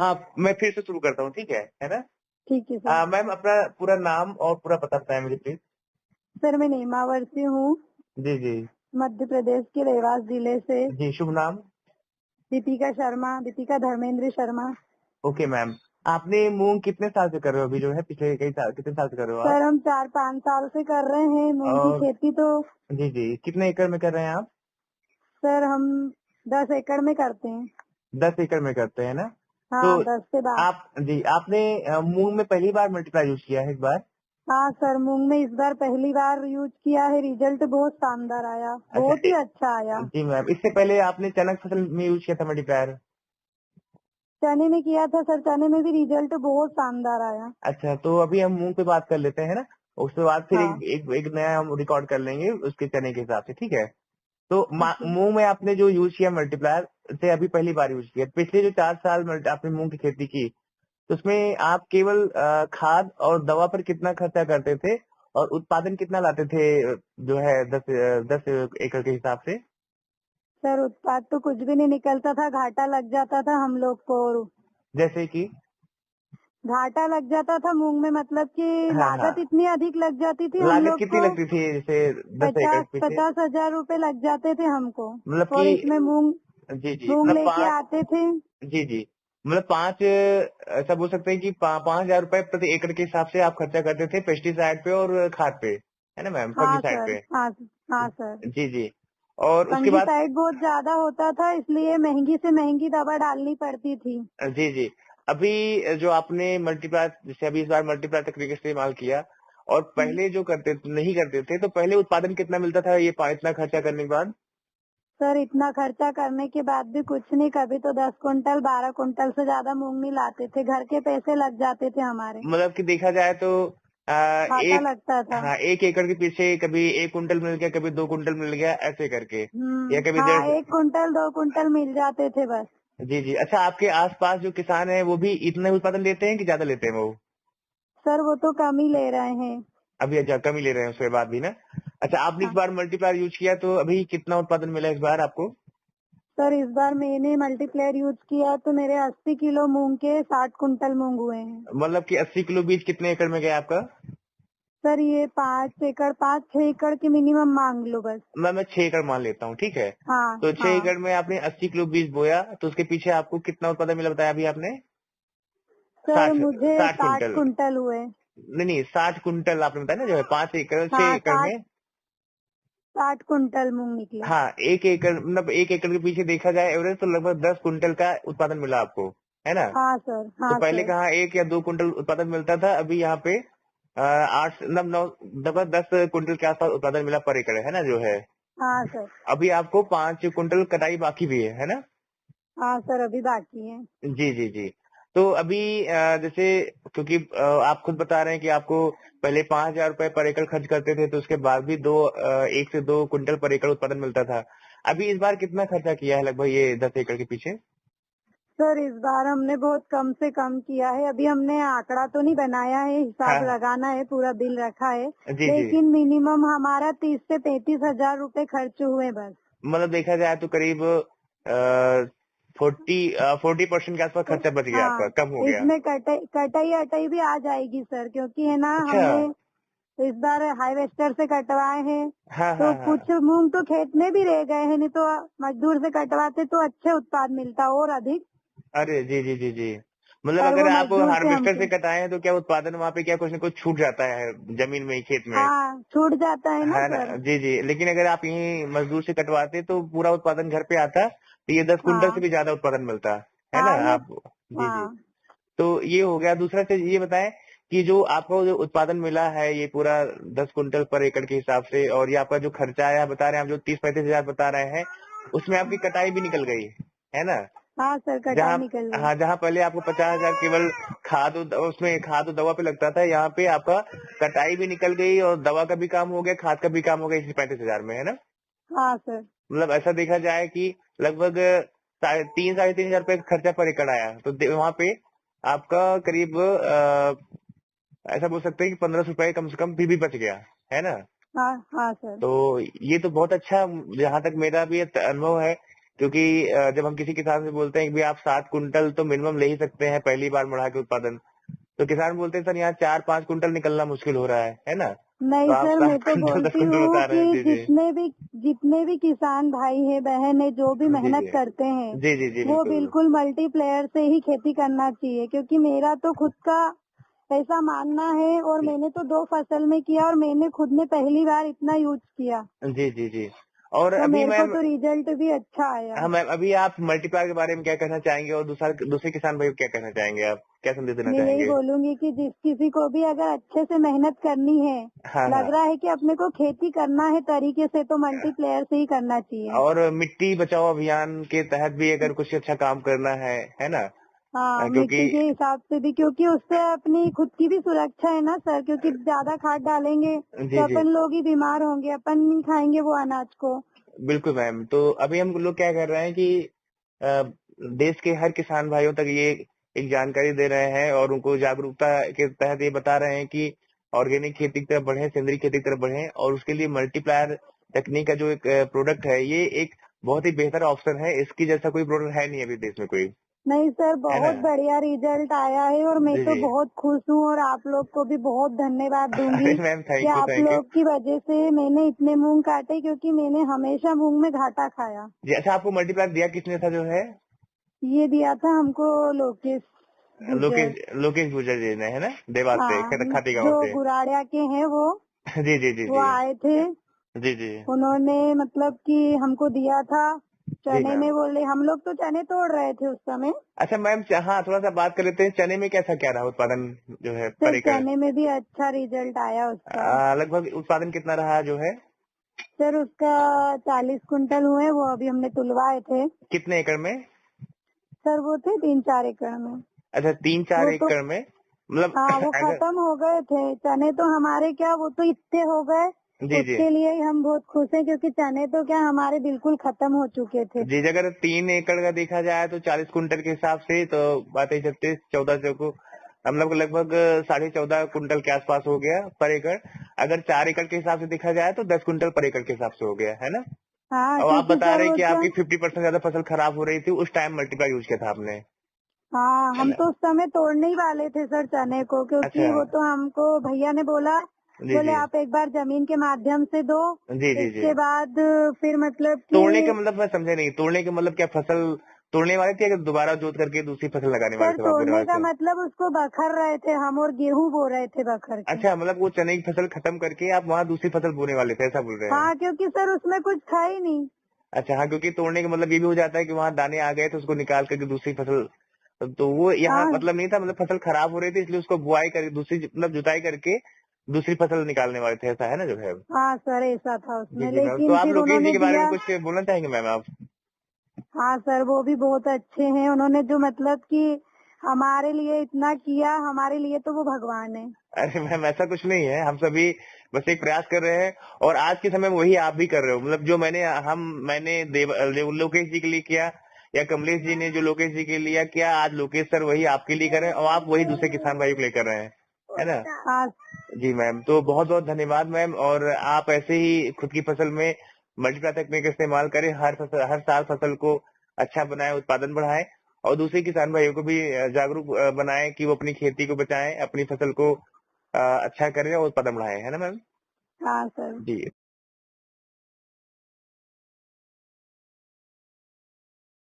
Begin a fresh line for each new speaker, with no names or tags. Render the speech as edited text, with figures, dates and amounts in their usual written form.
हाँ, मैं फिर से शुरू करता हूँ, ठीक है ना?
ठीक है सर।
मैम अपना पूरा नाम और पूरा पता बताएं मुझे प्लीज।
सर मैं नेमावरसी हूँ,
जी जी
मध्य प्रदेश के देवास जिले से।
जी, शुभ नाम।
दीपिका शर्मा, दीपिका धर्मेंद्र शर्मा।
ओके मैम, आपने मूंग कितने साल से कर रहे हो अभी जो है, पिछले कई साल कितने साल से कर रहे हो आप?
सर हम 4-5 साल से कर रहे हैं मूंग की
और
खेती। तो
जी जी, कितने एकड़ में कर रहे हैं आप?
सर हम 10 एकड़ में करते हैं।
10 एकड़ में करते हैं ना? तो
हाँ, 10 से 12।
आप जी, आपने मूंग में पहली बार मल्टीप्लाई यूज किया है इस बार?
हाँ सर, मूंग में इस बार पहली बार यूज किया है। रिजल्ट बहुत शानदार आया,
अच्छा
बहुत ही अच्छा आया।
जी मैम, इससे पहले आपने चना की फसल में यूज किया था मल्टीप्लायर?
चने में किया था सर, चने में भी रिजल्ट बहुत शानदार आया।
अच्छा, तो अभी हम मूंग पे बात कर लेते हैं ना, उसके बाद फिर
हाँ
एक नया हम रिकॉर्ड कर लेंगे उसके चने के हिसाब से, ठीक है? तो
ठीक है।
मूंग में आपने जो यूज किया मल्टीप्लायर से अभी पहली बार यूज किया, पिछले जो 4 साल आपने मूंग की खेती की तो उसमें आप केवल खाद और दवा पर कितना खर्चा करते थे और उत्पादन कितना लाते थे, जो है 10 एकड़ के हिसाब से?
सर उत्पाद तो कुछ भी नहीं निकलता था, घाटा लग जाता था हम लोग को।
जैसे कि?
घाटा लग जाता था मूंग में, मतलब कि
हाँ हाँ,
लागत इतनी अधिक लग जाती थी हम
लागत
लोग
कितनी
को।
लगती थी जैसे 10 एकड़ के पीछे?
50,000 रुपए लग जाते थे हमको।
मतलब
और
कि
इसमें मूंग
जी जी,
मूंग
मतलब
लेके
पाँच,
आते थे।
जी जी, मतलब पाँच, ऐसा बोल सकते हैं कि 5,000 रुपए प्रति एकड़ के हिसाब से आप खर्चा करते थे पेस्टिसाइड पे और खाद पे, है ना मैम,
हाँ
फंगिसाइड
सर,
पे?
हाँ हाँ सर।
जी जी, और उसके बाद
फंगीसाइड बहुत ज्यादा होता था, इसलिए महंगी से महंगी दवा डालनी पड़ती थी।
जी जी, अभी जो आपने मल्टीप्लाई, जैसे अभी इस बार मल्टीप्लाई तकनीक का इस्तेमाल किया और पहले जो नहीं करते थे, तो पहले उत्पादन कितना मिलता था ये इतना खर्चा करने के बाद?
सर इतना खर्चा करने के बाद भी कुछ नहीं, कभी तो 10 कुंटल 12 कुंटल से ज्यादा मूंग नहीं लाते थे। घर के पैसे लग जाते थे हमारे,
मतलब कि देखा जाए तो
घाटा
एक,
लगता था।
हाँ, 1 एकड़ के पीछे कभी 1 कुंटल मिल गया, कभी 2 कुंटल मिल गया, ऐसे करके, या कभी
हाँ,
1.5।
1 कुंटल 2 कुंटल मिल जाते थे बस।
जी जी, अच्छा, आपके आसपास जो किसान है वो भी इतना ही उत्पादन लेते हैं कि ज्यादा लेते हैं वो?
सर वो तो कम ही ले रहे हैं।
अभी अच्छा कम ही ले रहे हैं उसके बाद भी ना? अच्छा, आपने इस
हाँ
बार मल्टीप्लायर यूज किया तो अभी कितना उत्पादन मिला इस बार आपको?
सर, इस बार मैंने मल्टीप्लेयर यूज किया तो मेरे 80 किलो मूंग के 60 कुंटल मूंग हुए हैं।
मतलब कि 80 किलो बीज कितने एकड़ में गया आपका?
सर ये 5 एकड़ 5-6 एकड़ के मिनिमम मांग लो बस।
मैं 6 एकड़ मान लेता हूँ, ठीक है?
हाँ
तो छह
हाँ।
एकड़ में आपने 80 किलो बीज बोया तो उसके पीछे आपको कितना उत्पादन मिला बताया अभी आपने?
सर
साठ
मुझे
साठ
60
कुंटल
कुंटल हुए।
नहीं, 60 कुंटल आपने बताया ना, जो है 5 एकड़, छह
हाँ,
एकड़
60
में।
60 कुंटल मूंग निकले।
हाँ, 1 एकड़, मतलब 1 एकड़ के पीछे देखा जाए एवरेज तो लगभग 10 कुंटल का उत्पादन मिला आपको, है ना?
हाँ सर,
तो
हाँ
पहले
सर।
कहाँ 1 या 2 कुंटल उत्पादन मिलता था, अभी यहाँ पे 8 मतलब 9 लगभग 10 कुंटल के आसपास उत्पादन मिला पर एकड़, है ना, जो है?
हाँ सर।
अभी आपको 5 कुंटल कटाई बाकी भी है ना?
हाँ सर, अभी बाकी है।
जी जी जी, तो अभी जैसे, क्योंकि आप खुद बता रहे हैं कि आपको पहले 5,000 रुपए पर एकड़ खर्च करते थे तो उसके बाद भी 1 से 2 कुंटल पर एकड़ उत्पादन मिलता था। अभी इस बार कितना खर्चा किया है लगभग ये 10 एकड़ के पीछे?
सर इस बार हमने बहुत कम से कम किया है। अभी हमने आंकड़ा तो नहीं बनाया है, हिसाब
हाँ
लगाना है, पूरा बिल रखा है।
जी जी,
लेकिन मिनिमम हमारा 30 से 35,000 रुपए खर्च हुए बस।
मतलब देखा जाए तो करीब 40% के आसपास
तो
खर्चा बच गया आपका,
हाँ,
कम हो गया।
इसमें कटाई कटाई अटाई भी आ जाएगी सर, क्योंकि है ना,
अच्छा,
हमने इस बार हार्वेस्टर से कटवाए हैं।
हाँ हाँ
तो
हाँ,
कुछ मूंग तो खेत में भी रह गए हैं, नहीं तो मजदूर से कटवाते तो अच्छे उत्पाद मिलता और अधिक।
अरे जी जी जी जी, मतलब
पर
अगर
वो
आप
मजदूर से
हार्वेस्टर से
हमसे,
कटाए हैं तो क्या उत्पादन वहाँ पे क्या कुछ न कुछ छूट जाता है जमीन में ही, खेत में,
हाँ छूट जाता है ना
है ना?
सर।
जी जी, लेकिन अगर आप यहीं मजदूर से कटवाते तो पूरा उत्पादन घर पे आता तो ये 10 कुंटल से
हाँ
भी ज्यादा उत्पादन मिलता, है ना
हाँ ये।
आप? जी जी,
हाँ
तो ये हो गया। दूसरा चीज ये बताएं कि जो आपको जो उत्पादन मिला है ये पूरा 10 कुंटल पर एकड़ के हिसाब से, और ये आपका जो खर्चा आया बता रहे हैं आप, जो 30-35 हजार बता रहे हैं, उसमें आपकी कटाई भी निकल गई, है ना?
हाँ सर, कटाई
जहाँ,
निकल गई।
हाँ, जहाँ पहले आपको 50 हजार केवल उसमें खाद और दवा पे लगता था, यहाँ पे आपका कटाई भी निकल गई और दवा का भी काम हो गया, खाद का भी काम हो गया, इसी 35 हजार में, है ना?
हाँ सर।
मतलब ऐसा देखा जाए कि लगभग 3-3.5 हजार रुपए का खर्चा पर एकड़ आया, तो वहाँ पे आपका करीब ऐसा बोल सकते हैं कि 1500 रुपए कम से कम फिर भी बच गया, है ना?
हाँ हाँ सर।
तो ये तो बहुत अच्छा, जहाँ तक मेरा भी अनुभव है क्योंकि जब हम किसी किसान से बोलते हैं कि भाई आप 7 कुंटल तो मिनिमम ले ही सकते हैं पहली बार बढ़ा के उत्पादन, तो किसान बोलते हैं सर यहाँ 4-5 कुंटल निकलना मुश्किल हो रहा है ना? तो
नहीं
आप
सर, मैं
7
तो
कुंटल 10
बोलती
कुंटल
हूँ
बता रहे हैं।
कि
जी जी
जितने भी किसान भाई है बहन है जो भी
जी
मेहनत
जी
करते हैं
जी जी जी
वो
बिल्कुल।
बिल्कुल मल्टीप्लेयर से ही खेती करना चाहिए, क्योंकि मेरा तो खुद का ऐसा मानना है और मैंने तो 2 फसल में किया और मैंने खुद ने पहली बार इतना यूज किया
जी जी जी। और
तो
अभी
मेरे को
मैम,
तो रिजल्ट भी अच्छा आया।
हाँ मैम, अभी आप मल्टीप्लायर के बारे में क्या कहना चाहेंगे और दूसरे किसान भाई को क्या कहना चाहेंगे? आप क्या संदेश देना
मैं यही
चाहेंगे?
बोलूंगी कि जिस किसी को भी अगर अच्छे से मेहनत करनी है,
हाँ
लग
हाँ।
रहा है कि अपने को खेती करना है तरीके से, तो मल्टीप्लेयर से ही करना चाहिए।
और मिट्टी बचाओ अभियान के तहत भी अगर कुछ अच्छा काम करना है ना?
हाँ,
क्योंकि
मिट्टी के हिसाब से भी, क्योंकि उससे अपनी खुद की भी सुरक्षा है ना सर, क्योंकि ज्यादा खाद डालेंगे
जी
तो
जी
अपन लोग ही बीमार होंगे, अपन नहीं खाएंगे वो अनाज को।
बिल्कुल मैम। तो अभी हम लोग क्या कर रहे हैं कि अ, देश के हर किसान भाइयों तक ये एक जानकारी दे रहे हैं और उनको जागरूकता के तहत ये बता रहे हैं कि ऑर्गेनिक खेती की तरफ बढ़े, सेंद्रीय खेती की तरफ बढ़े, और उसके लिए मल्टीप्लायर तकनीक का जो एक प्रोडक्ट है, ये एक बहुत ही बेहतर ऑप्शन है। इसकी जैसा कोई प्रोडक्ट है नहीं अभी देश में कोई,
नहीं सर,
है ना?
बहुत बढ़िया रिजल्ट आया है और मैं
जी
तो
जी।
बहुत खुश हूँ और आप लोग को भी बहुत धन्यवाद
अरे
दूंगी
मैम,
कि
थैंक यू
आप
थैंक यू।
लोग की वजह से मैंने इतने मूंग काटे, क्योंकि मैंने हमेशा मूंग में घाटा खाया।
जी अच्छा, आपको मल्टीप्लायर दिया किसने था जो है?
ये दिया था हमको लोकेश गुर्जर।
लोकेश गुर्जर जी ने, है ना? देवास से,
हाँ,
खाती गांव
जो
से।
गुराड़िया के हैं
जी जी जी
वो
जी
आए थे।
जी जी
उन्होंने मतलब कि हमको दिया था
जी
चने
मैम।
में, बोले हम लोग तो चने तोड़ रहे थे उस समय।
अच्छा मैम, हाँ थोड़ा सा बात कर लेते हैं, चने में कैसा क्या रहा उत्पादन जो है
सर
पर एकड़?
चने में भी अच्छा रिजल्ट आया उसका।
लगभग उत्पादन कितना रहा जो है?
सर उसका 40 कुंटल हुए, वो अभी हमने तुलवाए थे।
कितने एकड़ में?
सर वो थे 3-4 एकड़ में।
अच्छा, 3-4
वो तो
एकड़ में, मतलब
हाँ, वो
अगर,
खत्म हो गए थे चने तो हमारे, क्या वो तो इतने हो गए।
जी जी
उसके लिए ही हम बहुत खुश हैं, क्योंकि चने तो क्या हमारे बिल्कुल खत्म हो चुके थे।
जी, अगर 3 एकड़ का देखा जाए तो 40 कुंटल के हिसाब से तो बात ही 36, 14 चौको, हम लोग लगभग 14.5 कुंटल के आसपास हो गया पर एकड़। अगर 4 एकड़ के हिसाब से देखा जाए तो 10 कुंटल पर एकड़ के हिसाब से हो गया, है ना?
हाँ,
और आप
क्योंकि
बता
सर
रहे हैं
वो
कि
क्या,
आपकी 50% ज्यादा फसल खराब हो रही थी, उस टाइम मल्टीप्लाई यूज किया था आपने,
हाँ
है
हम
ना?
तो उस समय तोड़ने ही वाले थे सर चने को,
अच्छा।
क्योंकि वो तो हमको भैया ने बोला,
जी
बोले
जी
आप एक बार जमीन के माध्यम से दो,
जी जी जी।
इसके बाद फिर मतलब
तोड़ने का
कि
मतलब मैं समझे नहीं, तोड़ने का मतलब क्या फसल तोड़ने वाले थे, अगर दोबारा जोत करके दूसरी फसल लगाने वाले
सर
थे, बोने
तोड़ने
वाले
का
थे?
मतलब उसको बखर रहे थे हम, और गेहूं बो रहे थे बखर के।
अच्छा, मतलब वो चने की फसल खत्म करके आप वहाँ दूसरी फसल बोने वाले थे, ऐसा बोल रहे हैं?
हाँ, क्योंकि सर उसमें कुछ था ही नहीं।
अच्छा हाँ, क्योंकि तोड़ने का मतलब ये भी हो जाता है कि वहाँ दाने आ गए तो उसको निकाल करके दूसरी फसल, तो वो यहाँ
हाँ
मतलब नहीं था, मतलब फसल खराब हो रही थी इसलिए उसको बुआई करके दूसरी, मतलब जुताई करके दूसरी फसल निकालने वाले थे, ऐसा है ना जो है?
हाँ सर, ऐसा था
जी
उसमें,
जी मैम। तो
लेकिन
आप
फिर
लोकेश जी
उन्होंने
के बारे में
दिया।
कुछ बोलना चाहेंगे मैम आप?
हाँ सर, वो भी बहुत अच्छे हैं, उन्होंने जो मतलब कि हमारे लिए इतना किया, हमारे लिए तो वो भगवान है।
अरे मैम, ऐसा कुछ नहीं है, हम सभी बस एक प्रयास कर रहे हैं और आज के समय में वही आप भी कर रहे हो, मतलब जो मैंने लोकेश जी के लिए किया या कमलेश जी ने जो लोकेश जी के लिए किया, आज लोकेश सर वही आपके लिए कर रहे हैं और आप वही दूसरे किसान भाई के लिए कर रहे हैं, है ना?
हाँ
जी मैम, तो बहुत बहुत धन्यवाद मैम, और आप ऐसे ही खुद की फसल में मल्टीप्लाई तकनीक का इस्तेमाल करें, हर साल फसल को अच्छा बनाएं, उत्पादन बढ़ाएं, और दूसरे किसान भाइयों को भी जागरूक बनाएं कि वो अपनी खेती को बचाएं, अपनी फसल को अच्छा करें और उत्पादन बढ़ाएं, है ना मैम?
हाँ सर।
जी।